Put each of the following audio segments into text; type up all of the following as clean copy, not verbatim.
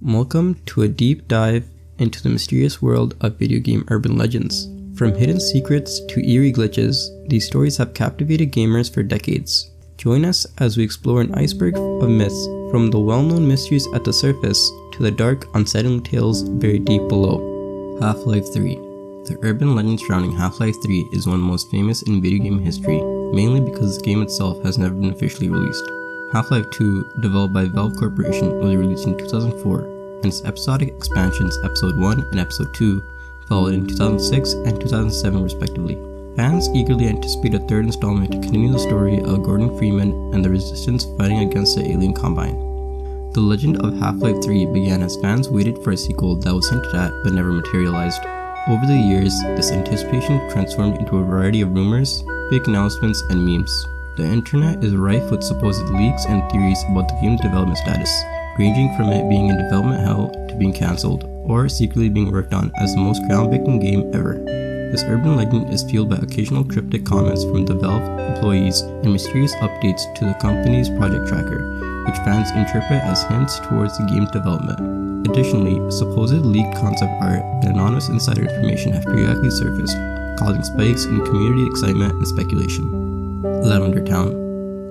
Welcome to a deep dive into the mysterious world of video game urban legends. From hidden secrets to eerie glitches, these stories have captivated gamers for decades. Join us as we explore an iceberg of myths, from the well-known mysteries at the surface to the dark, unsettling tales buried deep below. Half-Life 3. The urban legend surrounding Half-Life 3 is one of the most famous in video game history, mainly because the game itself has never been officially released. Half-Life 2, developed by Valve Corporation, was released in 2004, and its episodic expansions Episode 1 and Episode 2 followed in 2006 and 2007 respectively. Fans eagerly anticipate a third installment to continue the story of Gordon Freeman and the Resistance fighting against the alien Combine. The legend of Half-Life 3 began as fans waited for a sequel that was hinted at but never materialized. Over the years, this anticipation transformed into a variety of rumors, fake announcements, and memes. The internet is rife with supposed leaks and theories about the game's development status, ranging from it being in development hell to being cancelled, or secretly being worked on as the most groundbreaking game ever. This urban legend is fueled by occasional cryptic comments from the Valve employees and mysterious updates to the company's project tracker, which fans interpret as hints towards the game's development. Additionally, supposed leaked concept art and anonymous insider information have periodically surfaced, causing spikes in community excitement and speculation. Lavender Town.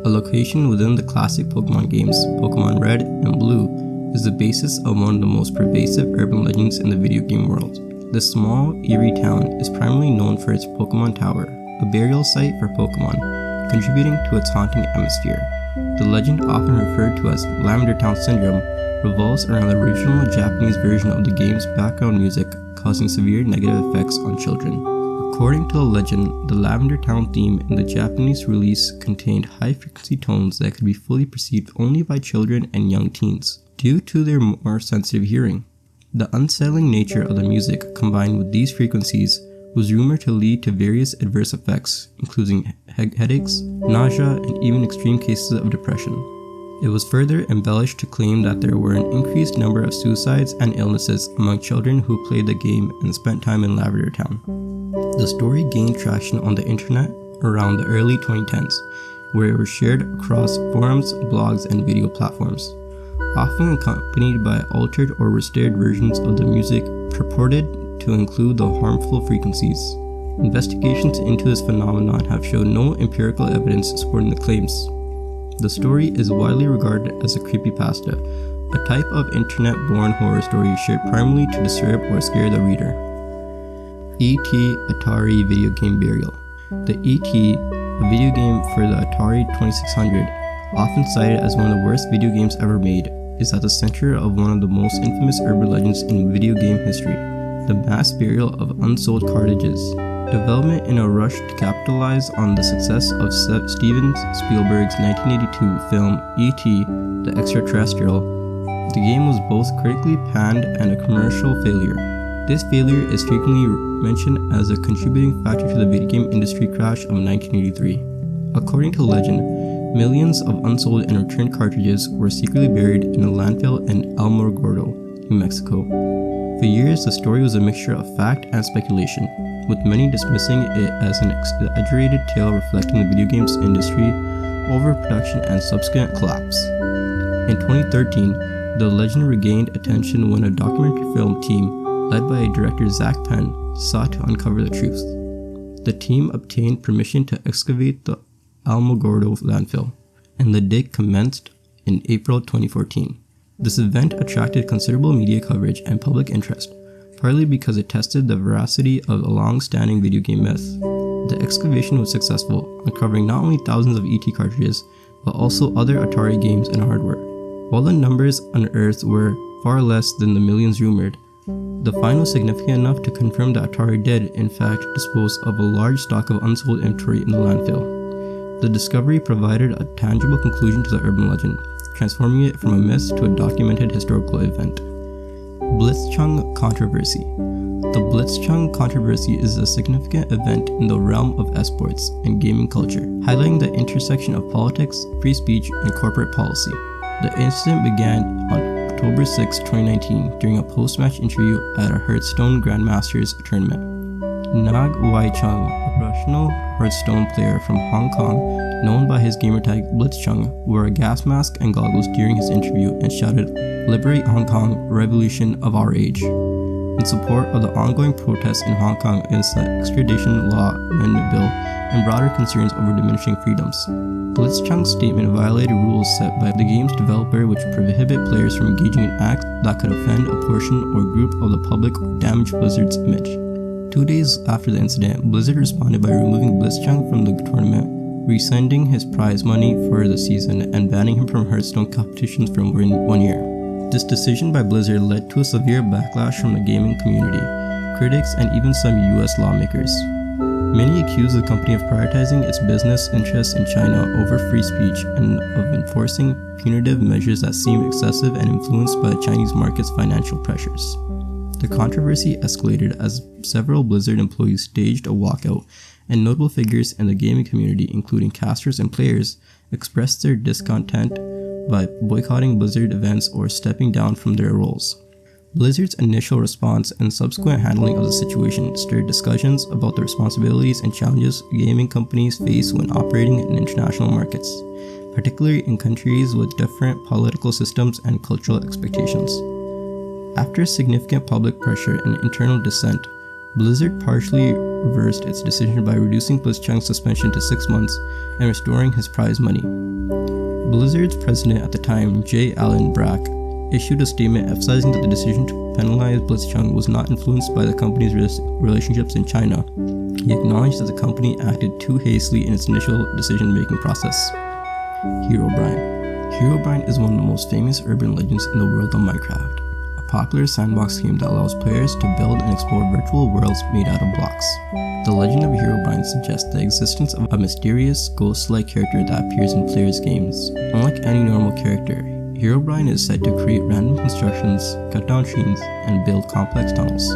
A location within the classic Pokemon games, Pokemon Red and Blue, is the basis of one of the most pervasive urban legends in the video game world. This small, eerie town is primarily known for its Pokemon Tower, a burial site for Pokemon, contributing to its haunting atmosphere. The legend, often referred to as Lavender Town Syndrome, revolves around the original Japanese version of the game's background music, causing severe negative effects on children. According to the legend, the Lavender Town theme in the Japanese release contained high-frequency tones that could be fully perceived only by children and young teens, due to their more sensitive hearing. The unsettling nature of the music, combined with these frequencies, was rumored to lead to various adverse effects, including headaches, nausea, and even extreme cases of depression. It was further embellished to claim that there were an increased number of suicides and illnesses among children who played the game and spent time in Lavender Town. The story gained traction on the internet around the early 2010s, where it was shared across forums, blogs, and video platforms, often accompanied by altered or restored versions of the music purported to include the harmful frequencies. Investigations into this phenomenon have shown no empirical evidence supporting the claims. The story is widely regarded as a creepypasta, a type of internet-born horror story shared primarily to disturb or scare the reader. E.T. Atari Video Game Burial. The E.T., a video game for the Atari 2600, often cited as one of the worst video games ever made, is at the center of one of the most infamous urban legends in video game history, the mass burial of unsold cartridges. Development in a rush to capitalize on the success of Steven Spielberg's 1982 film E.T. the Extraterrestrial, the game was both critically panned and a commercial failure. This failure is frequently mentioned as a contributing factor to the video game industry crash of 1983. According to legend, millions of unsold and returned cartridges were secretly buried in a landfill in Alamogordo, New Mexico. For years, the story was a mixture of fact and speculation, with many dismissing it as an exaggerated tale reflecting the video games industry, overproduction, and subsequent collapse. In 2013, the legend regained attention when a documentary film team, led by director Zach Penn, sought to uncover the truth. The team obtained permission to excavate the Alamogordo landfill, and the dig commenced in April 2014. This event attracted considerable media coverage and public interest, partly because it tested the veracity of a long-standing video game myth. The excavation was successful, uncovering not only thousands of ET cartridges, but also other Atari games and hardware. While the numbers unearthed were far less than the millions rumored, the find was significant enough to confirm that Atari did, in fact, dispose of a large stock of unsold inventory in the landfill. The discovery provided a tangible conclusion to the urban legend, transforming it from a myth to a documented historical event. Blitzchung Controversy. The Blitzchung Controversy is a significant event in the realm of esports and gaming culture, highlighting the intersection of politics, free speech, and corporate policy. The incident began on October 6, 2019, during a post-match interview at a Hearthstone Grandmasters tournament. Nag Wai Chung, a professional Hearthstone player from Hong Kong, known by his gamertag Blitzchung, wore a gas mask and goggles during his interview and shouted, "Liberate Hong Kong, revolution of our age," in support of the ongoing protests in Hong Kong against the extradition law amendment bill and broader concerns over diminishing freedoms. Blitzchung's statement violated rules set by the game's developer which prohibit players from engaging in acts that could offend a portion or group of the public or damage Blizzard's image. 2 days after the incident, Blizzard responded by removing Blitzchung from the tournament, rescinding his prize money for the season and banning him from Hearthstone competitions for more than 1 year. This decision by Blizzard led to a severe backlash from the gaming community, critics, and even some US lawmakers. Many accuse the company of prioritizing its business interests in China over free speech and of enforcing punitive measures that seem excessive and influenced by the Chinese market's financial pressures. The controversy escalated as several Blizzard employees staged a walkout, and notable figures in the gaming community, including casters and players, expressed their discontent by boycotting Blizzard events or stepping down from their roles. Blizzard's initial response and subsequent handling of the situation stirred discussions about the responsibilities and challenges gaming companies face when operating in international markets, particularly in countries with different political systems and cultural expectations. After significant public pressure and internal dissent, Blizzard partially reversed its decision by reducing Blitzchung's suspension to 6 months and restoring his prize money. Blizzard's president at the time, J. Allen Brack, issued a statement emphasizing that the decision to penalize Blitzchung was not influenced by the company's relationships in China. He acknowledged that the company acted too hastily in its initial decision-making process. Herobrine. Herobrine is one of the most famous urban legends in the world of Minecraft, a popular sandbox game that allows players to build and explore virtual worlds made out of blocks. The legend of Herobrine suggests the existence of a mysterious, ghost-like character that appears in players' games. Unlike any normal character, Herobrine is said to create random constructions, cut down trees, and build complex tunnels,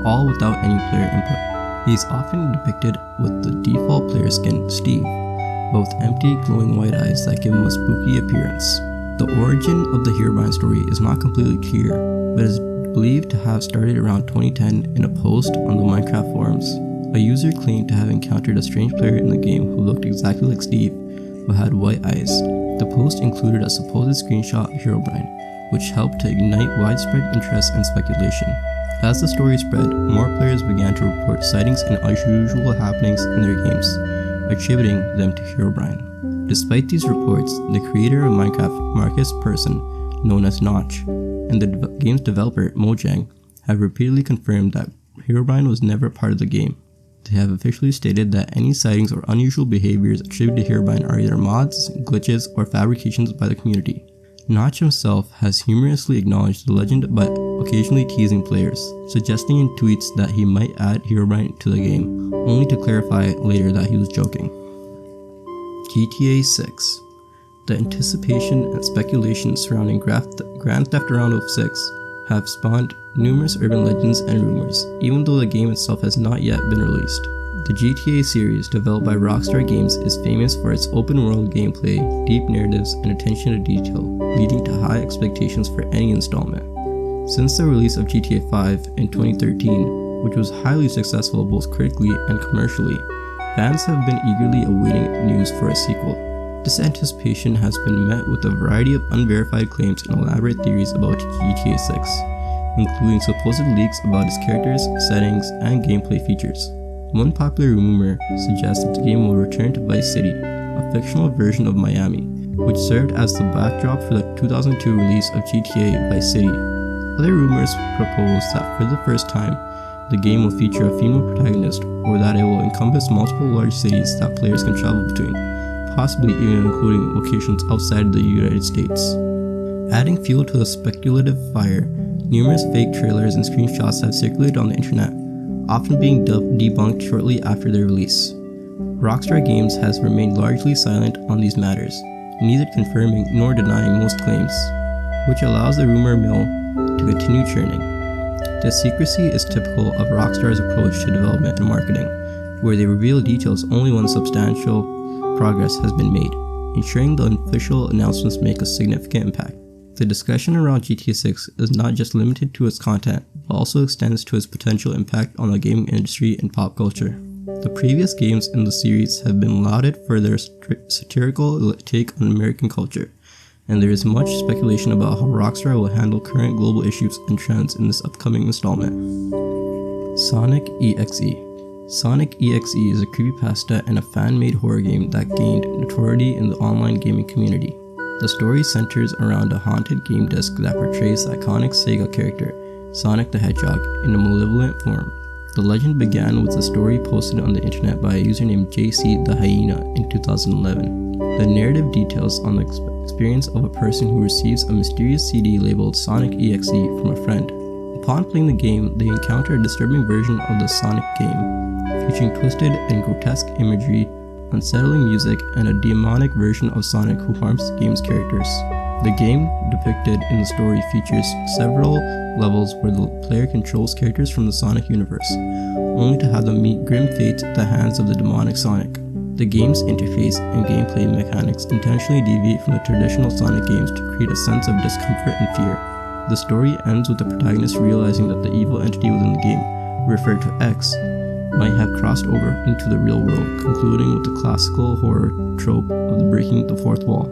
all without any player input. He is often depicted with the default player skin, Steve, both empty, glowing white eyes that give him a spooky appearance. The origin of the Herobrine story is not completely clear, but is believed to have started around 2010 in a post on the Minecraft forums. A user claimed to have encountered a strange player in the game who looked exactly like Steve, but had white eyes. The post included a supposed screenshot of Herobrine, which helped to ignite widespread interest and speculation. As the story spread, more players began to report sightings and unusual happenings in their games, attributing them to Herobrine. Despite these reports, the creator of Minecraft, Marcus Persson, known as Notch, and the game's developer, Mojang, have repeatedly confirmed that Herobrine was never part of the game. They have officially stated that any sightings or unusual behaviors attributed to Herobrine are either mods, glitches, or fabrications by the community. Notch himself has humorously acknowledged the legend but occasionally teasing players, suggesting in tweets that he might add Herobrine to the game, only to clarify later that he was joking. GTA 6. The anticipation and speculation surrounding Grand Theft Auto 6 have spawned numerous urban legends and rumors, even though the game itself has not yet been released. The GTA series, developed by Rockstar Games, is famous for its open-world gameplay, deep narratives, and attention to detail, leading to high expectations for any installment. Since the release of GTA 5 in 2013, which was highly successful both critically and commercially, fans have been eagerly awaiting news for a sequel. This anticipation has been met with a variety of unverified claims and elaborate theories about GTA 6, including supposed leaks about its characters, settings, and gameplay features. One popular rumor suggests that the game will return to Vice City, a fictional version of Miami, which served as the backdrop for the 2002 release of GTA Vice City. Other rumors propose that for the first time, the game will feature a female protagonist, or that it will encompass multiple large cities that players can travel between, possibly even including locations outside the United States. Adding fuel to the speculative fire, numerous fake trailers and screenshots have circulated on the internet, often being debunked shortly after their release. Rockstar Games has remained largely silent on these matters, neither confirming nor denying most claims, which allows the rumor mill to continue churning. This secrecy is typical of Rockstar's approach to development and marketing, where they reveal details only when substantial progress has been made, ensuring the official announcements make a significant impact. The discussion around GTA 6 is not just limited to its content, but also extends to its potential impact on the gaming industry and pop culture. The previous games in the series have been lauded for their satirical take on American culture, and there is much speculation about how Rockstar will handle current global issues and trends in this upcoming installment. Sonic EXE. Sonic EXE is a creepypasta and a fan-made horror game that gained notoriety in the online gaming community. The story centers around a haunted game disc that portrays the iconic Sega character, Sonic the Hedgehog, in a malevolent form. The legend began with a story posted on the internet by a user named JC the Hyena in 2011. The narrative details on the experience of a person who receives a mysterious CD labeled Sonic EXE from a friend. Upon playing the game, they encounter a disturbing version of the Sonic game, featuring twisted and grotesque imagery, unsettling music, and a demonic version of Sonic who harms the game's characters. The game depicted in the story features several levels where the player controls characters from the Sonic universe, only to have them meet grim fate at the hands of the demonic Sonic. The game's interface and gameplay mechanics intentionally deviate from the traditional Sonic games to create a sense of discomfort and fear. The story ends with the protagonist realizing that the evil entity within the game, referred to X, might have crossed over into the real world, concluding with the classical horror trope of the breaking the fourth wall.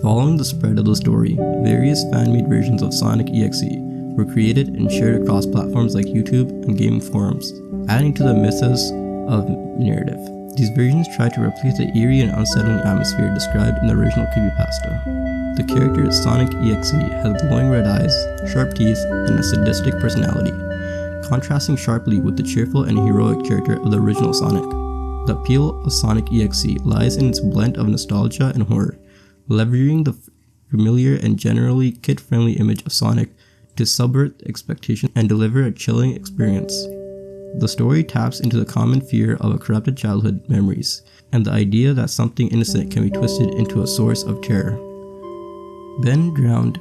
Following the spread of the story, various fan-made versions of Sonic EXE were created and shared across platforms like YouTube and gaming forums, adding to the mythos of narrative. These versions try to replicate the eerie and unsettling atmosphere described in the original creepypasta. The character Sonic EXE has glowing red eyes, sharp teeth, and a sadistic personality, contrasting sharply with the cheerful and heroic character of the original Sonic. The appeal of Sonic EXE lies in its blend of nostalgia and horror, leveraging the familiar and generally kid-friendly image of Sonic to subvert expectations and deliver a chilling experience. The story taps into the common fear of a corrupted childhood memories, and the idea that something innocent can be twisted into a source of terror. Ben Drowned.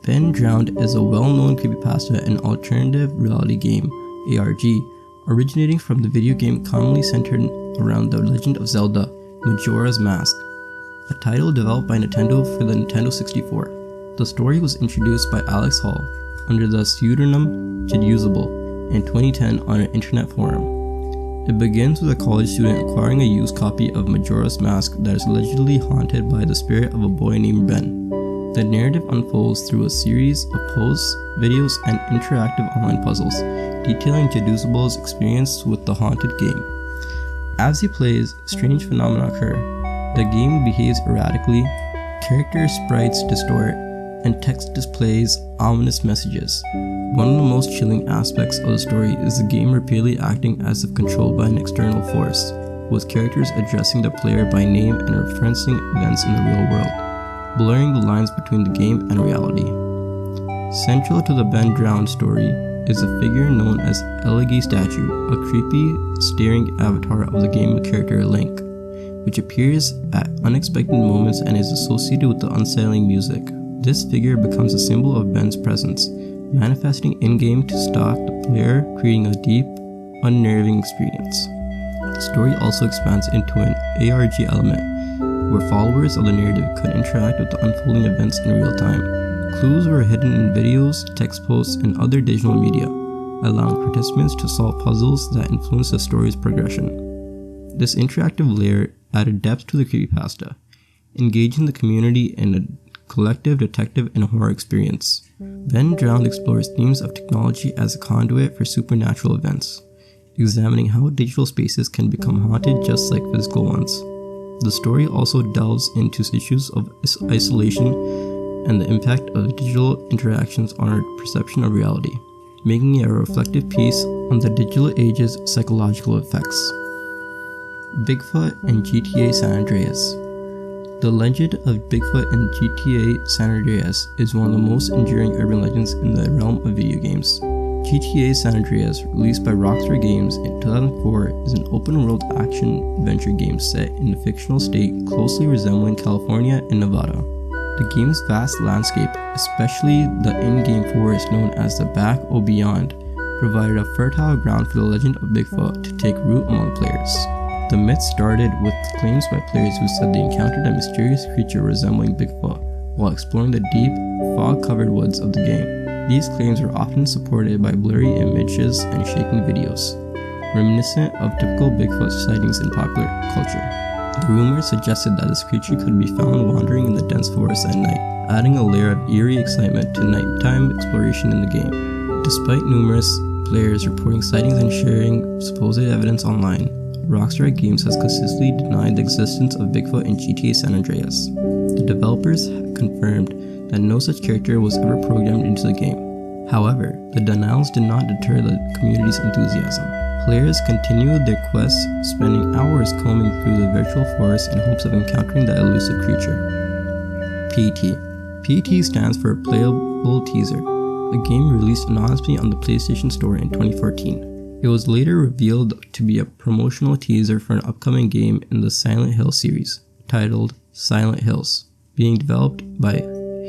Ben Drowned is a well-known creepypasta and alternative reality game, ARG, originating from the video game commonly centered around the Legend of Zelda, Majora's Mask, a title developed by Nintendo for the Nintendo 64. The story was introduced by Alex Hall under the pseudonym Jidusable in 2010 on an internet forum. It begins with a college student acquiring a used copy of Majora's Mask that is allegedly haunted by the spirit of a boy named Ben. The narrative unfolds through a series of posts, videos, and interactive online puzzles, detailing Jidusable's experience with the haunted game. As he plays, strange phenomena occur. The game behaves erratically, character sprites distort, and text displays ominous messages. One of the most chilling aspects of the story is the game repeatedly acting as if controlled by an external force, with characters addressing the player by name and referencing events in the real world, blurring the lines between the game and reality. Central to the Ben Drowned story is a figure known as Elegi Statue, a creepy, staring avatar of the game character Link, which appears at unexpected moments and is associated with the unsettling music. This figure becomes a symbol of Ben's presence, manifesting in-game to stalk the player, creating a deep, unnerving experience. The story also expands into an ARG element, where followers of the narrative could interact with the unfolding events in real time. Clues were hidden in videos, text posts, and other digital media, allowing participants to solve puzzles that influence the story's progression. This interactive layer added depth to the creepypasta, engaging the community in a collective detective and horror experience. Ben Drowned explores themes of technology as a conduit for supernatural events, examining how digital spaces can become haunted just like physical ones. The story also delves into issues of isolation and the impact of digital interactions on our perception of reality, making it a reflective piece on the digital age's psychological effects. Bigfoot and GTA San Andreas. The legend of Bigfoot and GTA San Andreas is one of the most enduring urban legends in the realm of video games. GTA San Andreas, released by Rockstar Games in 2004, is an open-world action-adventure game set in a fictional state closely resembling California and Nevada. The game's vast landscape, especially the in-game forest known as the Back O Beyond, provided a fertile ground for the legend of Bigfoot to take root among players. The myth started with claims by players who said they encountered a mysterious creature resembling Bigfoot while exploring the deep, fog-covered woods of the game. These claims were often supported by blurry images and shaking videos. reminiscent of typical Bigfoot sightings in popular culture. The rumors suggested that this creature could be found wandering in the dense forest at night, adding a layer of eerie excitement to nighttime exploration in the game. Despite numerous players reporting sightings and sharing supposed evidence online, Rockstar Games has consistently denied the existence of Bigfoot in GTA San Andreas. The developers confirmed that no such character was ever programmed into the game. However, the denials did not deter the community's enthusiasm. Players continued their quests, spending hours combing through the virtual forest in hopes of encountering the elusive creature. PT. PT stands for Playable Teaser, a game released anonymously on the PlayStation Store in 2014. It was later revealed to be a promotional teaser for an upcoming game in the Silent Hill series, titled Silent Hills, being developed by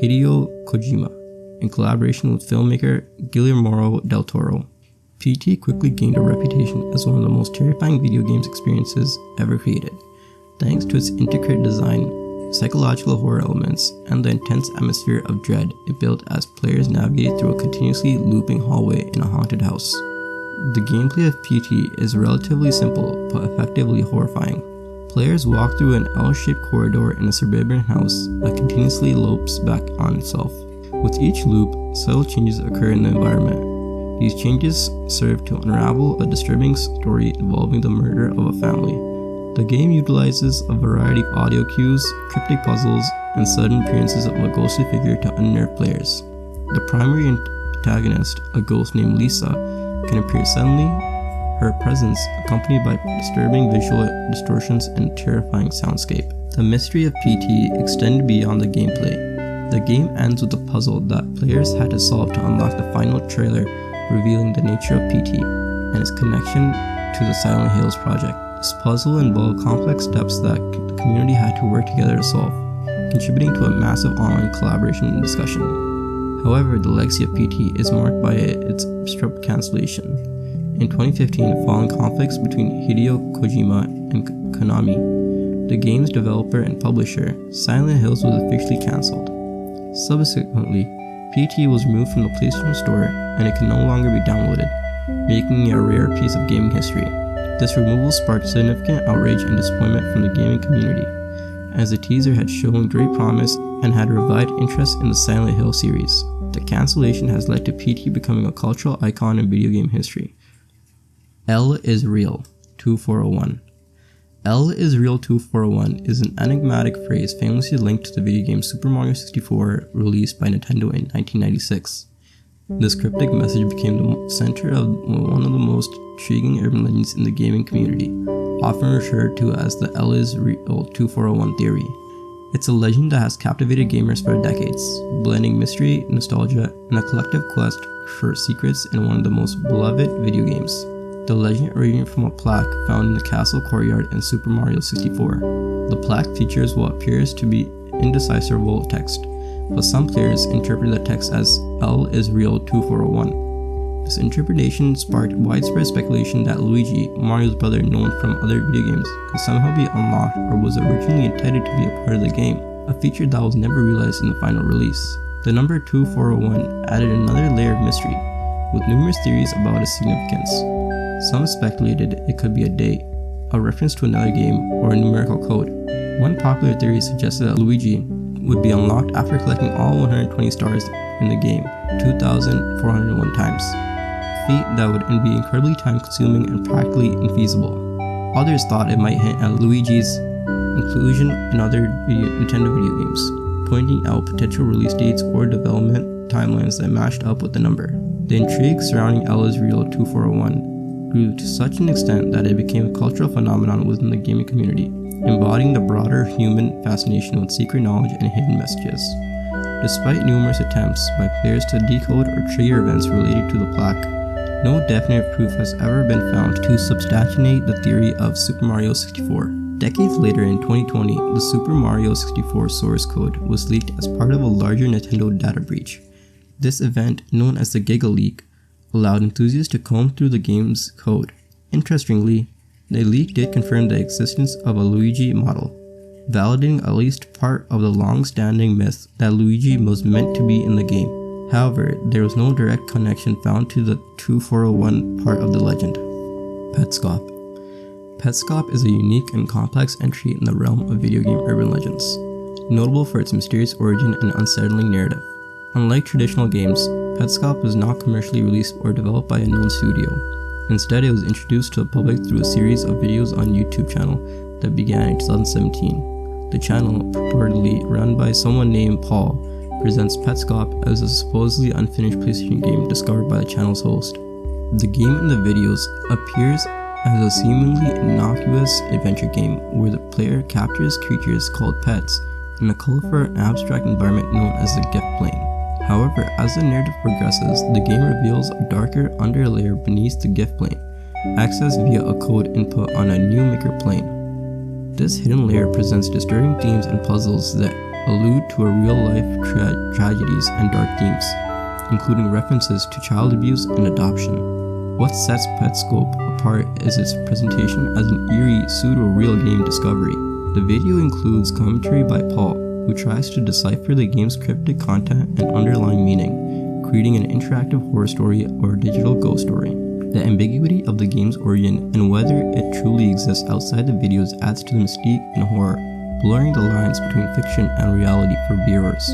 Hideo Kojima in collaboration with filmmaker Guillermo del Toro. PT quickly gained a reputation as one of the most terrifying video games experiences ever created, thanks to its intricate design, psychological horror elements, and the intense atmosphere of dread it built as players navigated through a continuously looping hallway in a haunted house. The gameplay of PT is relatively simple, but effectively horrifying. Players walk through an L-shaped corridor in a suburban house that continuously loops back on itself. With each loop, subtle changes occur in the environment. These changes serve to unravel a disturbing story involving the murder of a family. The game utilizes a variety of audio cues, cryptic puzzles, and sudden appearances of a ghostly figure to unnerve players. The primary antagonist, a ghost named Lisa, can appear suddenly, her presence accompanied by disturbing visual distortions and terrifying soundscape. The mystery of PT extended beyond the gameplay. The game ends with a puzzle that players had to solve to unlock the final trailer, revealing the nature of PT and its connection to the Silent Hills project. This puzzle involved complex steps that the community had to work together to solve, contributing to a massive online collaboration and discussion. However, the legacy of PT is marked by its abrupt cancellation. In 2015, following conflicts between Hideo Kojima and Konami, the game's developer and publisher, Silent Hills was officially cancelled. Subsequently, PT was removed from the PlayStation Store and it can no longer be downloaded, making it a rare piece of gaming history. This removal sparked significant outrage and disappointment from the gaming community, as the teaser had shown great promise and had revived interest in the Silent Hill series. The cancellation has led to PT becoming a cultural icon in video game history. L is Real 2401. L is Real 2401 is an enigmatic phrase famously linked to the video game Super Mario 64 released by Nintendo in 1996. This cryptic message became the center of one of the most intriguing urban legends in the gaming community, often referred to as the L is Real 2401 theory. It's a legend that has captivated gamers for decades, blending mystery, nostalgia, and a collective quest for secrets in one of the most beloved video games. The legend originated from a plaque found in the castle courtyard in Super Mario 64. The plaque features what appears to be indecipherable text, but some players interpret the text as L is Real 2401. This interpretation sparked widespread speculation that Luigi, Mario's brother known from other video games, could somehow be unlocked or was originally intended to be a part of the game, a feature that was never realized in the final release. The number 2401 added another layer of mystery, with numerous theories about its significance. Some speculated it could be a date, a reference to another game, or a numerical code. One popular theory suggested that Luigi would be unlocked after collecting all 120 stars in the game 2,401 times, a feat that would be incredibly time-consuming and practically infeasible. Others thought it might hint at Luigi's inclusion in other Nintendo video games, pointing out potential release dates or development timelines that matched up with the number. The intrigue surrounding L is Real 2401 grew to such an extent that it became a cultural phenomenon within the gaming community, embodying the broader human fascination with secret knowledge and hidden messages. Despite numerous attempts by players to decode or trigger events related to the plaque, no definite proof has ever been found to substantiate the theory of Super Mario 64. Decades later in 2020, the Super Mario 64 source code was leaked as part of a larger Nintendo data breach. This event, known as the Giga Leak, allowed enthusiasts to comb through the game's code. Interestingly, the leak did confirm the existence of a Luigi model, validating at least part of the long-standing myth that Luigi was meant to be in the game. However, there was no direct connection found to the 2401 part of the legend. Petscop. Petscop is a unique and complex entry in the realm of video game urban legends, notable for its mysterious origin and unsettling narrative. Unlike traditional games, Petscop was not commercially released or developed by a known studio. Instead, it was introduced to the public through a series of videos on YouTube channel that began in 2017. The channel, purportedly run by someone named Paul, presents Petscop as a supposedly unfinished PlayStation game discovered by the channel's host. The game in the videos appears as a seemingly innocuous adventure game where the player captures creatures called pets in a colorful and abstract environment known as the gift plane. However, as the narrative progresses, the game reveals a darker underlayer beneath the gift plane, accessed via a code input on a new maker plane. This hidden layer presents disturbing themes and puzzles that allude to a real-life tragedies and dark themes, including references to child abuse and adoption. What sets Petscop apart is its presentation as an eerie, pseudo-real game discovery. The video includes commentary by Paul, who tries to decipher the game's cryptic content and underlying meaning, creating an interactive horror story or digital ghost story. The ambiguity of the game's origin and whether it truly exists outside the videos adds to the mystique and horror, blurring the lines between fiction and reality for viewers.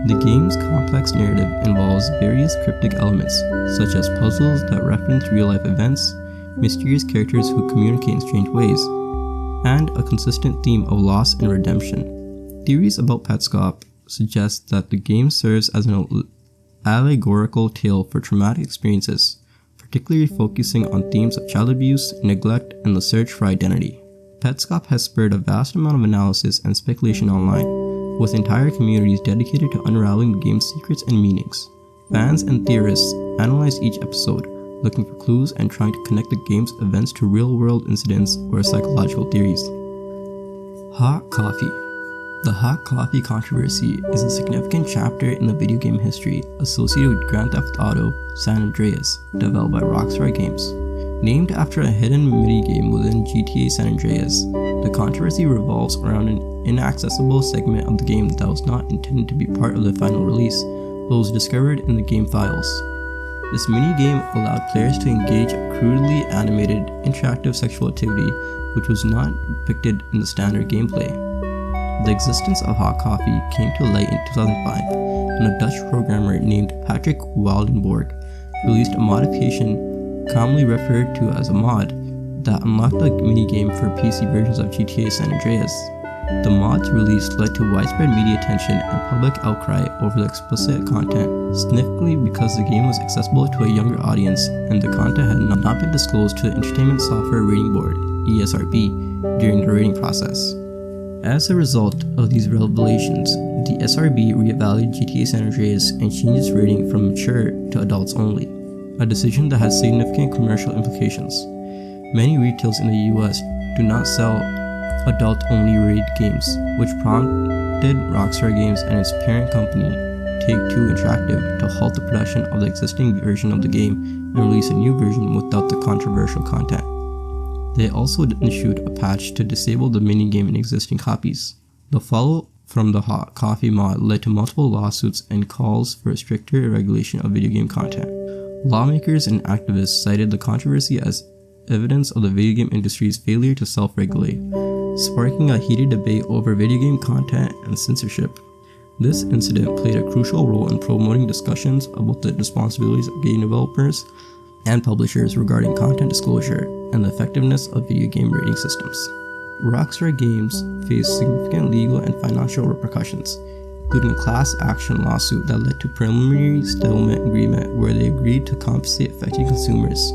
The game's complex narrative involves various cryptic elements, such as puzzles that reference real-life events, mysterious characters who communicate in strange ways, and a consistent theme of loss and redemption. Theories about Petscop suggest that the game serves as an allegorical tale for traumatic experiences, particularly focusing on themes of child abuse, neglect, and the search for identity. Petscop has spurred a vast amount of analysis and speculation online, with entire communities dedicated to unraveling the game's secrets and meanings. Fans and theorists analyze each episode, looking for clues and trying to connect the game's events to real-world incidents or psychological theories. Hot coffee. The hot coffee controversy is a significant chapter in the video game history associated with Grand Theft Auto San Andreas, developed by Rockstar Games. Named after a hidden mini-game within GTA San Andreas, the controversy revolves around an inaccessible segment of the game that was not intended to be part of the final release, but was discovered in the game files. This mini-game allowed players to engage a crudely animated, interactive sexual activity which was not depicted in the standard gameplay. The existence of hot coffee came to light in 2005 when a Dutch programmer named Patrick Waldenborg released a modification commonly referred to as a mod that unlocked the minigame for PC versions of GTA San Andreas. The mod's release led to widespread media attention and public outcry over the explicit content, significantly because the game was accessible to a younger audience and the content had not been disclosed to the Entertainment Software Rating Board, ESRB, during the rating process. As a result of these revelations, the SRB reevaluated GTA San Andreas and changed its rating from mature to adults only, a decision that has significant commercial implications. Many retailers in the US do not sell adult-only rated games, which prompted Rockstar Games and its parent company, Take-Two Interactive, to halt the production of the existing version of the game and release a new version without the controversial content. They also issued a patch to disable the minigame in existing copies. The fallout from the hot coffee mod led to multiple lawsuits and calls for a stricter regulation of video game content. Lawmakers and activists cited the controversy as evidence of the video game industry's failure to self-regulate, sparking a heated debate over video game content and censorship. This incident played a crucial role in promoting discussions about the responsibilities of game developers and publishers regarding content disclosure and the effectiveness of video game rating systems. Rockstar Games faced significant legal and financial repercussions, including a class action lawsuit that led to a preliminary settlement agreement where they agreed to compensate affected consumers.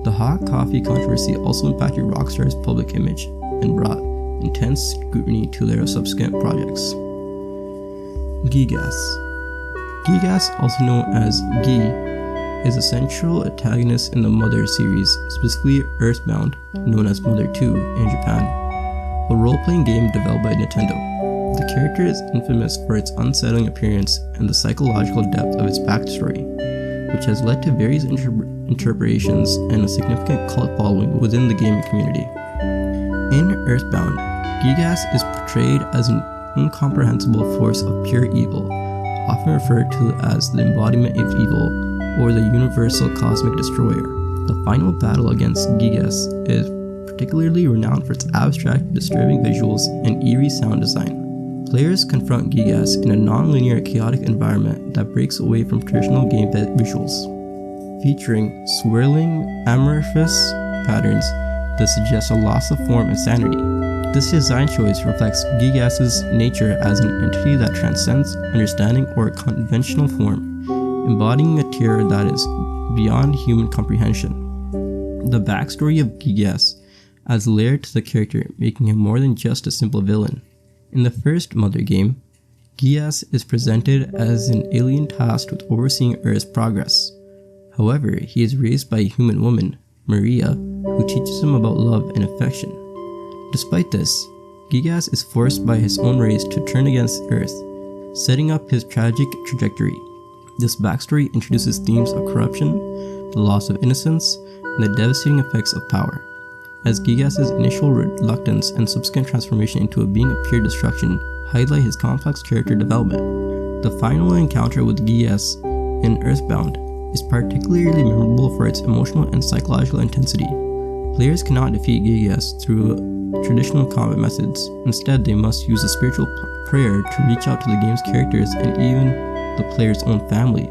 The hot coffee controversy also impacted Rockstar's public image and brought intense scrutiny to their subsequent projects. Gigas. Gigas, also known as Gi, is a central antagonist in the Mother series, specifically Earthbound, known as Mother 2 in Japan, a role-playing game developed by Nintendo. The character is infamous for its unsettling appearance and the psychological depth of its backstory, which has led to various interpretations and a significant cult following within the gaming community. In Earthbound, Gigas is portrayed as an incomprehensible force of pure evil, often referred to as the embodiment of evil or the universal cosmic destroyer. The final battle against Gigas is particularly renowned for its abstract, disturbing visuals and eerie sound design. Players confront Gigas in a non-linear, chaotic environment that breaks away from traditional gameplay visuals, featuring swirling, amorphous patterns that suggest a loss of form and sanity. This design choice reflects Gigas' nature as an entity that transcends understanding or conventional form, embodying a terror that is beyond human comprehension. The backstory of Gigas adds layer to the character, making him more than just a simple villain. In the first Mother game, Gigas is presented as an alien tasked with overseeing Earth's progress. However, he is raised by a human woman, Maria, who teaches him about love and affection. Despite this, Gigas is forced by his own race to turn against Earth, setting up his tragic trajectory. This backstory introduces themes of corruption, the loss of innocence, and the devastating effects of power. As Gigas' initial reluctance and subsequent transformation into a being of pure destruction highlight his complex character development. The final encounter with Gigas in Earthbound is particularly memorable for its emotional and psychological intensity. Players cannot defeat Gigas through traditional combat methods. Instead, they must use a spiritual prayer to reach out to the game's characters and even the player's own family.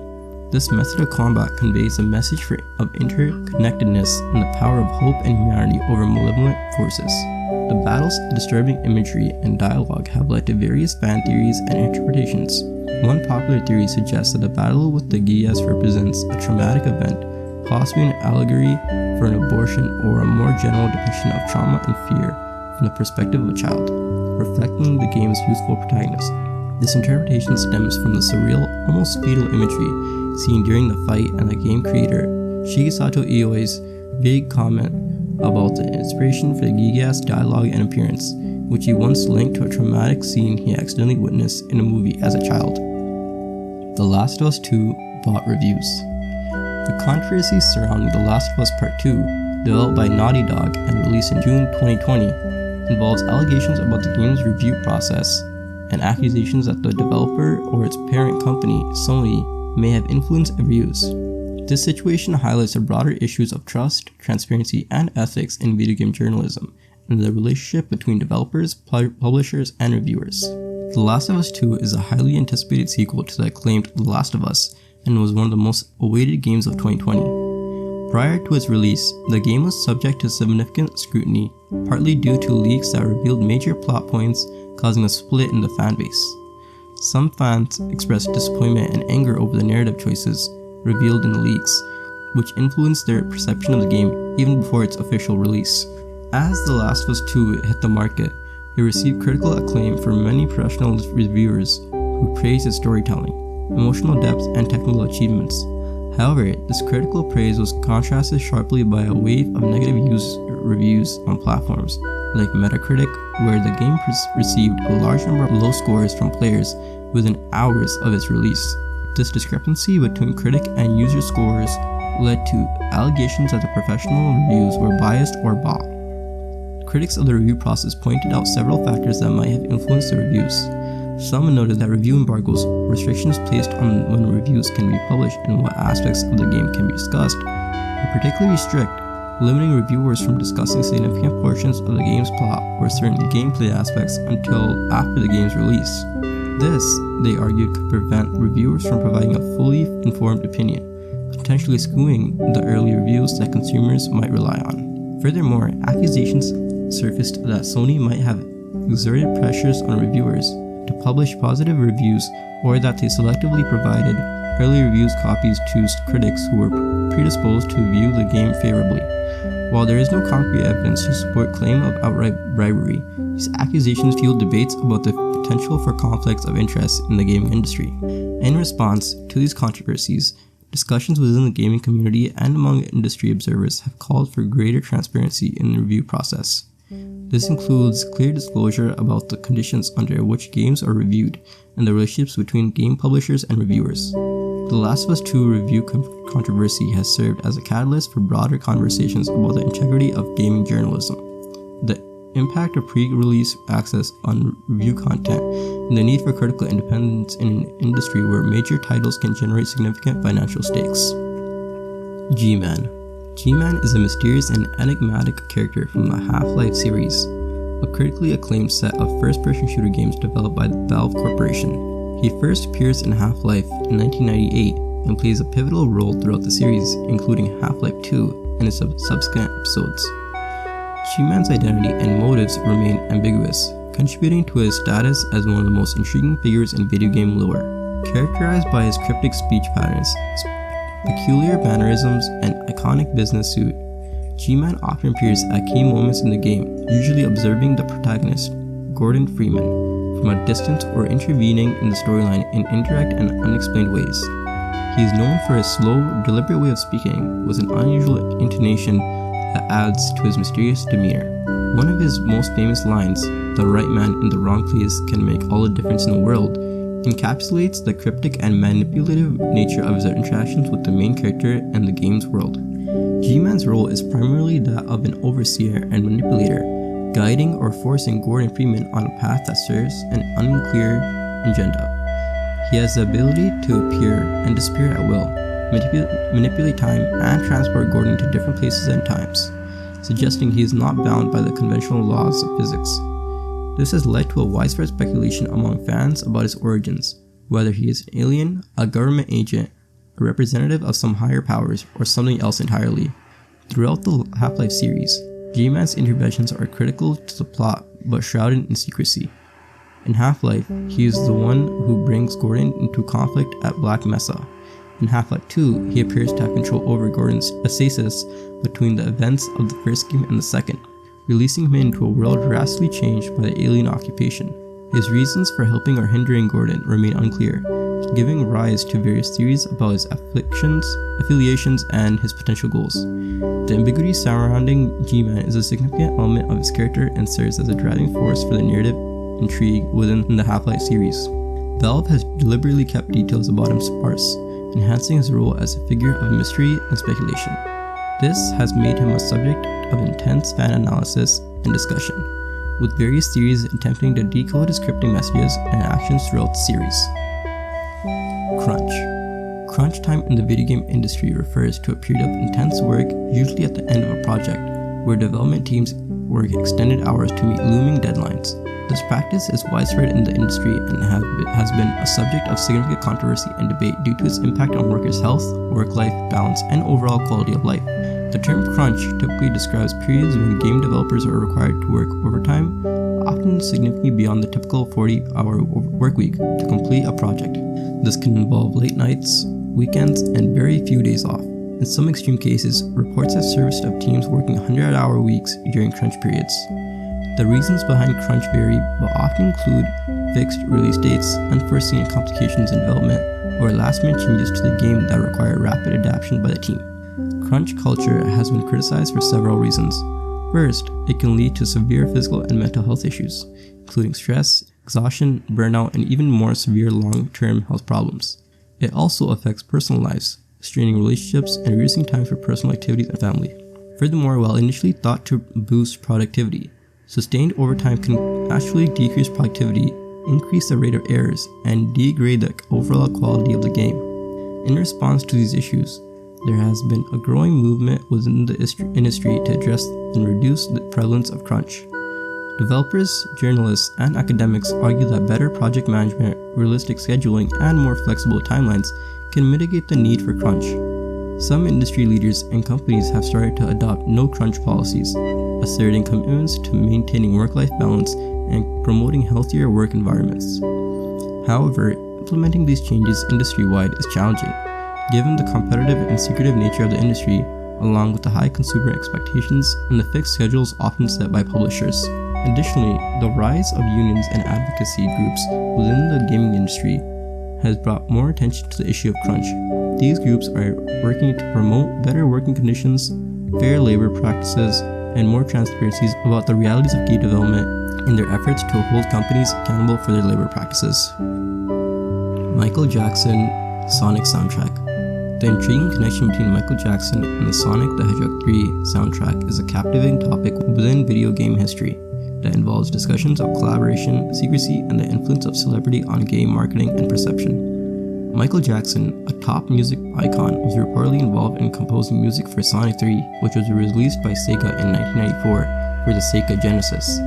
This method of combat conveys a message of interconnectedness and the power of hope and humanity over malevolent forces. The battle's disturbing imagery and dialogue have led to various fan theories and interpretations. One popular theory suggests that the battle with the Gigas represents a traumatic event, possibly an allegory for an abortion or a more general depiction of trauma and fear from the perspective of a child, reflecting the game's youthful protagonist. This interpretation stems from the surreal, almost fatal imagery seen during the fight and the game creator Shigesato Ioi's vague comment about the inspiration for the Gigas dialogue and appearance, which he once linked to a traumatic scene he accidentally witnessed in a movie as a child. The Last of Us 2 bot reviews. The controversy surrounding The Last of Us Part 2, developed by Naughty Dog and released in June 2020, involves allegations about the game's review process and accusations that the developer or its parent company, Sony, may have influenced reviews. This situation highlights the broader issues of trust, transparency, and ethics in video game journalism, and the relationship between developers, publishers, and reviewers. The Last of Us 2 is a highly anticipated sequel to the acclaimed The Last of Us, and was one of the most awaited games of 2020. Prior to its release, the game was subject to significant scrutiny, partly due to leaks that revealed major plot points, causing a split in the fanbase. Some fans expressed disappointment and anger over the narrative choices revealed in the leaks, which influenced their perception of the game even before its official release. As The Last of Us 2 hit the market, it received critical acclaim from many professional reviewers who praised its storytelling, emotional depth, and technical achievements. However, this critical praise was contrasted sharply by a wave of negative reviews on platforms like Metacritic, where the game received a large number of low scores from players within hours of its release. This discrepancy between critic and user scores led to allegations that the professional reviews were biased or bought. Critics of the review process pointed out several factors that might have influenced the reviews. Some noted that review embargoes, restrictions placed on when reviews can be published and what aspects of the game can be discussed, were particularly strict, limiting reviewers from discussing significant portions of the game's plot or certain gameplay aspects until after the game's release. This, they argued, could prevent reviewers from providing a fully informed opinion, potentially skewing the early reviews that consumers might rely on. Furthermore, accusations surfaced that Sony might have exerted pressures on reviewers to publish positive reviews, or that they selectively provided early reviews copies to critics who were predisposed to view the game favorably. While there is no concrete evidence to support claim of outright bribery, these accusations fueled debates about the potential for conflicts of interest in the gaming industry. In response to these controversies, discussions within the gaming community and among industry observers have called for greater transparency in the review process. This includes clear disclosure about the conditions under which games are reviewed and the relationships between game publishers and reviewers. The Last of Us 2 review controversy has served as a catalyst for broader conversations about the integrity of gaming journalism, the impact of pre-release access on review content, and the need for critical independence in an industry where major titles can generate significant financial stakes. G-Man. G-Man is a mysterious and enigmatic character from the Half-Life series, a critically acclaimed set of first-person shooter games developed by the Valve Corporation. He first appears in Half-Life in 1998 and plays a pivotal role throughout the series, including Half-Life 2 and its subsequent episodes. G-Man's identity and motives remain ambiguous, contributing to his status as one of the most intriguing figures in video game lore. Characterized by his cryptic speech patterns, peculiar mannerisms, and iconic business suit, G-Man often appears at key moments in the game, usually observing the protagonist, Gordon Freeman, from a distance or intervening in the storyline in indirect and unexplained ways. He is known for his slow, deliberate way of speaking, with an unusual intonation that adds to his mysterious demeanor. One of his most famous lines, "The right man in the wrong place can make all the difference in the world," encapsulates the cryptic and manipulative nature of his interactions with the main character and the game's world. G-Man's role is primarily that of an overseer and manipulator, guiding or forcing Gordon Freeman on a path that serves an unclear agenda. He has the ability to appear and disappear at will, manipulate time, and transport Gordon to different places and times, suggesting he is not bound by the conventional laws of physics. This has led to a widespread speculation among fans about his origins, whether he is an alien, a government agent, a representative of some higher powers, or something else entirely. Throughout the Half-Life series, G-Man's interventions are critical to the plot but shrouded in secrecy. In Half-Life, he is the one who brings Gordon into conflict at Black Mesa. In Half-Life 2, he appears to have control over Gordon's stasis between the events of the first game and the second, releasing him into a world drastically changed by the alien occupation. His reasons for helping or hindering Gordon remain unclear, giving rise to various theories about his affiliations, and his potential goals. The ambiguity surrounding G-Man is a significant element of his character and serves as a driving force for the narrative intrigue within the Half-Life series. Valve has deliberately kept details about him sparse, enhancing his role as a figure of mystery and speculation. This has made him a subject of intense fan analysis and discussion, with various theories attempting to decode his cryptic messages and actions throughout the series. Crunch. Crunch time in the video game industry refers to a period of intense work, usually at the end of a project, where development teams work extended hours to meet looming deadlines. This practice is widespread in the industry and has been a subject of significant controversy and debate due to its impact on workers' health, work-life balance, and overall quality of life. The term crunch typically describes periods when game developers are required to work overtime, often significantly beyond the typical 40-hour workweek, to complete a project. This can involve late nights, weekends, and very few days off. In some extreme cases, reports have surfaced of teams working 100-hour weeks during crunch periods. The reasons behind crunch vary, but often include fixed release dates, unforeseen complications in development, or last-minute changes to the game that require rapid adaptation by the team. Crunch culture has been criticized for several reasons. First, it can lead to severe physical and mental health issues, including stress, exhaustion, burnout, and even more severe long-term health problems. It also affects personal lives, straining relationships and reducing time for personal activities and family. Furthermore, while initially thought to boost productivity, sustained overtime can actually decrease productivity, increase the rate of errors, and degrade the overall quality of the game. In response to these issues, there has been a growing movement within the industry to address and reduce the prevalence of crunch. Developers, journalists, and academics argue that better project management, realistic scheduling, and more flexible timelines can mitigate the need for crunch. Some industry leaders and companies have started to adopt no-crunch policies, asserting commitments to maintaining work-life balance and promoting healthier work environments. However, implementing these changes industry-wide is challenging, given the competitive and secretive nature of the industry, along with the high consumer expectations and the fixed schedules often set by publishers. Additionally, the rise of unions and advocacy groups within the gaming industry has brought more attention to the issue of crunch. These groups are working to promote better working conditions, fair labor practices, and more transparencies about the realities of game development in their efforts to hold companies accountable for their labor practices. Michael Jackson Sonic soundtrack. The intriguing connection between Michael Jackson and the Sonic the Hedgehog 3 soundtrack is a captivating topic within video game history that involves discussions of collaboration, secrecy, and the influence of celebrity on game marketing and perception. Michael Jackson, a top music icon, was reportedly involved in composing music for Sonic 3, which was released by Sega in 1994 for the Sega Genesis.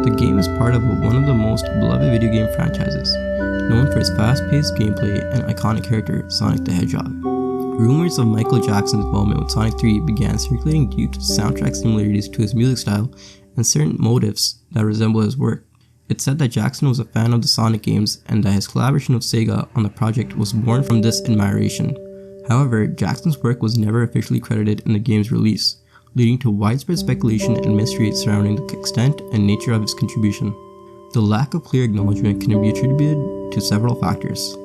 The game is part of one of the most beloved video game franchises, known for its fast-paced gameplay and iconic character, Sonic the Hedgehog. Rumors of Michael Jackson's involvement with Sonic 3 began circulating due to soundtrack similarities to his music style and certain motifs that resemble his work. It's said that Jackson was a fan of the Sonic games and that his collaboration with Sega on the project was born from this admiration. However, Jackson's work was never officially credited in the game's release, leading to widespread speculation and mystery surrounding the extent and nature of his contribution. The lack of clear acknowledgement can be attributed to several factors.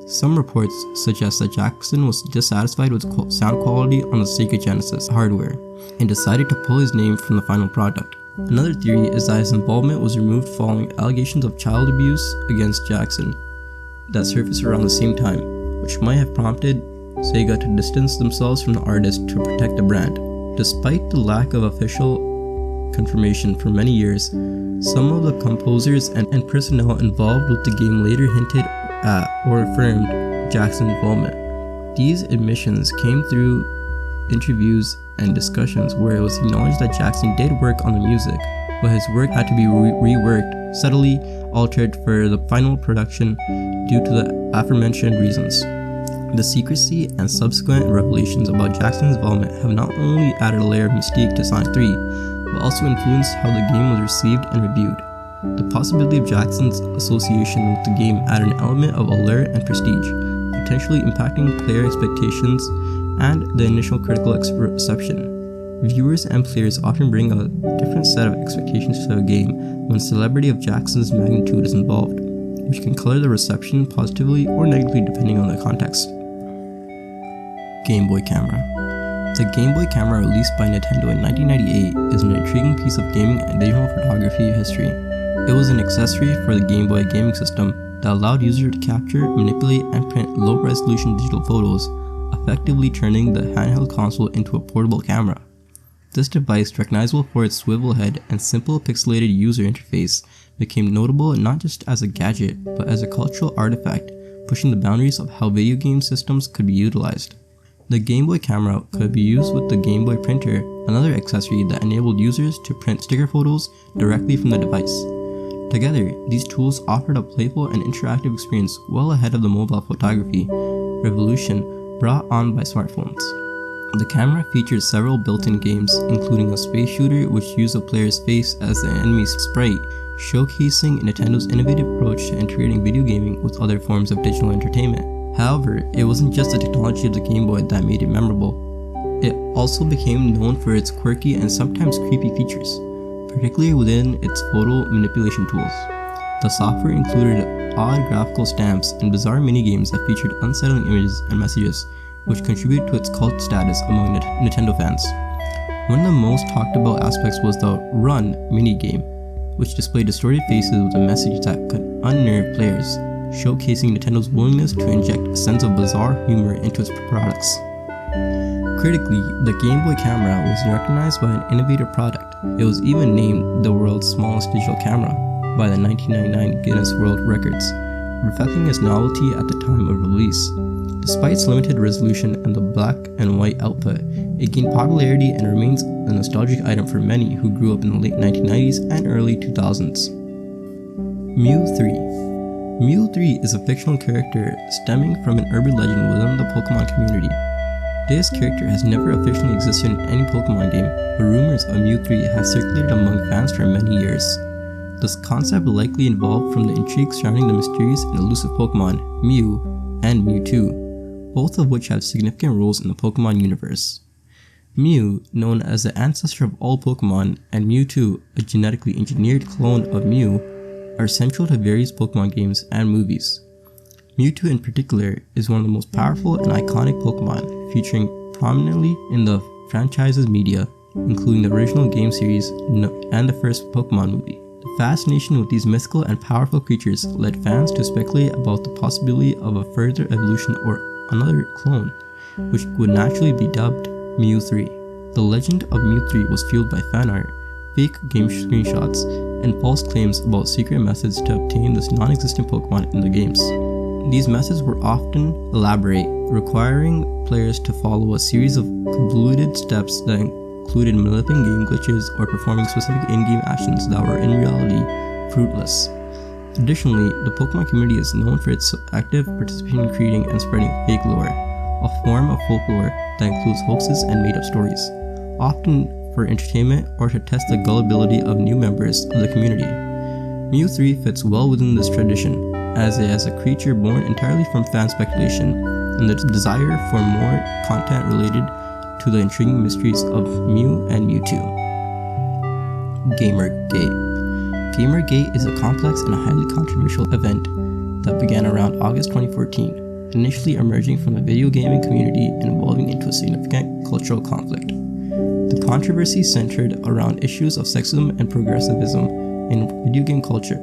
Some reports suggest that Jackson was dissatisfied with sound quality on the Sega Genesis hardware and decided to pull his name from the final product. Another theory is that his involvement was removed following allegations of child abuse against Jackson that surfaced around the same time, which might have prompted Sega to distance themselves from the artist to protect the brand. Despite the lack of official confirmation for many years, some of the composers and personnel involved with the game later hinted at or affirmed Jackson's involvement. These admissions came through interviews and discussions where it was acknowledged that Jackson did work on the music, but his work had to be reworked, subtly altered for the final production due to the aforementioned reasons. The secrecy and subsequent revelations about Jackson's involvement have not only added a layer of mystique to Sonic 3, but also influenced how the game was received and reviewed. The possibility of Jackson's association with the game added an element of allure and prestige, potentially impacting player expectations and the initial critical reception. Viewers and players often bring a different set of expectations to a game when celebrity of Jackson's magnitude is involved, which can color the reception positively or negatively depending on the context. Game Boy Camera. The Game Boy Camera, released by Nintendo in 1998, is an intriguing piece of gaming and digital photography history. It was an accessory for the Game Boy gaming system that allowed users to capture, manipulate, and print low-resolution digital photos, effectively turning the handheld console into a portable camera. This device, recognizable for its swivel head and simple pixelated user interface, became notable not just as a gadget, but as a cultural artifact, pushing the boundaries of how video game systems could be utilized. The Game Boy Camera could be used with the Game Boy Printer, another accessory that enabled users to print sticker photos directly from the device. Together, these tools offered a playful and interactive experience well ahead of the mobile photography revolution brought on by smartphones. The camera featured several built-in games, including a space shooter which used a player's face as the enemy's sprite, showcasing Nintendo's innovative approach to integrating video gaming with other forms of digital entertainment. However, it wasn't just the technology of the Game Boy that made it memorable. It also became known for its quirky and sometimes creepy features, particularly within its photo manipulation tools. The software included odd graphical stamps and bizarre minigames that featured unsettling images and messages, which contributed to its cult status among Nintendo fans. One of the most talked about aspects was the Run minigame, which displayed distorted faces with a message that could unnerve players, showcasing Nintendo's willingness to inject a sense of bizarre humor into its products. Critically, the Game Boy Camera was recognized by an innovative product. It was even named the world's smallest digital camera by the 1999 Guinness World Records, reflecting its novelty at the time of release. Despite its limited resolution and the black and white output, it gained popularity and remains a nostalgic item for many who grew up in the late 1990s and early 2000s. Mew 3. Mew 3 is a fictional character stemming from an urban legend within the Pokemon community. This character has never officially existed in any Pokemon game, but rumors of Mew 3 have circulated among fans for many years. This concept likely evolved from the intrigue surrounding the mysterious and elusive Pokemon Mew and Mewtwo, both of which have significant roles in the Pokemon universe. Mew, known as the ancestor of all Pokemon, and Mewtwo, a genetically engineered clone of Mew, are central to various Pokemon games and movies. Mewtwo in particular is one of the most powerful and iconic Pokemon, featuring prominently in the franchise's media, including the original game series and the first Pokemon movie. The fascination with these mythical and powerful creatures led fans to speculate about the possibility of a further evolution or another clone, which would naturally be dubbed Mew 3. The legend of Mew 3 was fueled by fan art, fake game screenshots, and false claims about secret methods to obtain this non-existent Pokemon in the games. These methods were often elaborate, requiring players to follow a series of convoluted steps that included manipulating game glitches or performing specific in-game actions that were in reality fruitless. Additionally, the Pokemon community is known for its active participation in creating and spreading fake lore, a form of folklore that includes hoaxes and made-up stories, often for entertainment or to test the gullibility of new members of the community. Mew 3 fits well within this tradition, as it is a creature born entirely from fan speculation and the desire for more content related to the intriguing mysteries of Mew and Mewtwo. Gamergate. Gamergate is a complex and highly controversial event that began around August 2014, initially emerging from the video gaming community and evolving into a significant cultural conflict. The controversy centered around issues of sexism and progressivism in video game culture,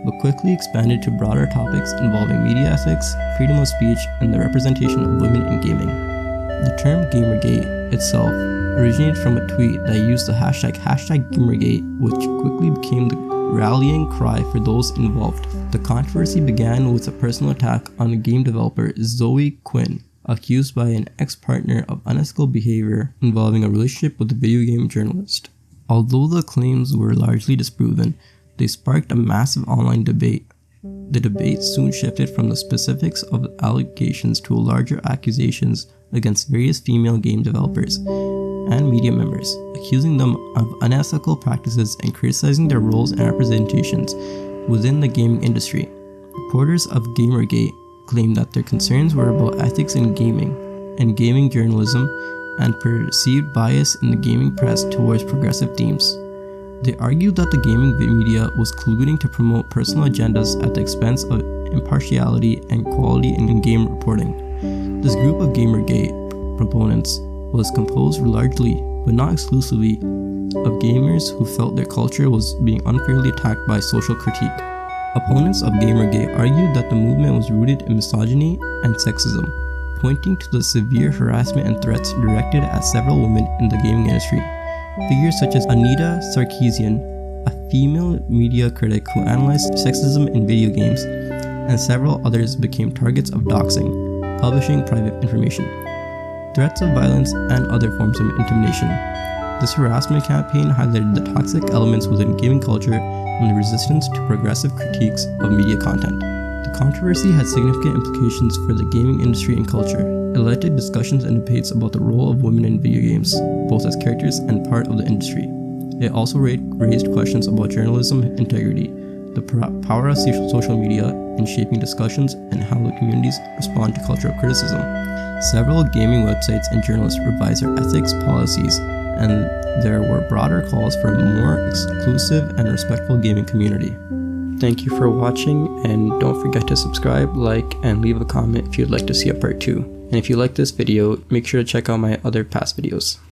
but quickly expanded to broader topics involving media ethics, freedom of speech, and the representation of women in gaming. The term Gamergate itself originated from a tweet that used the hashtag #Gamergate, which quickly became the rallying cry for those involved. The controversy began with a personal attack on the game developer Zoe Quinn, accused by an ex-partner of unethical behavior involving a relationship with a video game journalist. Although the claims were largely disproven, they sparked a massive online debate. The debate soon shifted from the specifics of the allegations to larger accusations against various female game developers and media members, accusing them of unethical practices and criticizing their roles and representations within the gaming industry. Reporters of Gamergate claimed that their concerns were about ethics in gaming and gaming journalism and perceived bias in the gaming press towards progressive themes. They argued that the gaming media was colluding to promote personal agendas at the expense of impartiality and quality in game reporting. This group of Gamergate proponents was composed largely, but not exclusively, of gamers who felt their culture was being unfairly attacked by social critique. Opponents of Gamergate argued that the movement was rooted in misogyny and sexism, pointing to the severe harassment and threats directed at several women in the gaming industry. Figures such as Anita Sarkeesian, a female media critic who analyzed sexism in video games, and several others became targets of doxing, publishing private information, threats of violence, and other forms of intimidation. This harassment campaign highlighted the toxic elements within gaming culture and the resistance to progressive critiques of media content. The controversy had significant implications for the gaming industry and culture. It led to discussions and debates about the role of women in video games, both as characters and part of the industry. It also raised questions about journalism integrity, the power of social media in shaping discussions, and how the communities respond to cultural criticism. Several gaming websites and journalists revised their ethics policies, and there were broader calls for a more exclusive and respectful gaming community. Thank you for watching, and don't forget to subscribe, like, and leave a comment if you'd like to see a part 2. And if you like this video, make sure to check out my other past videos.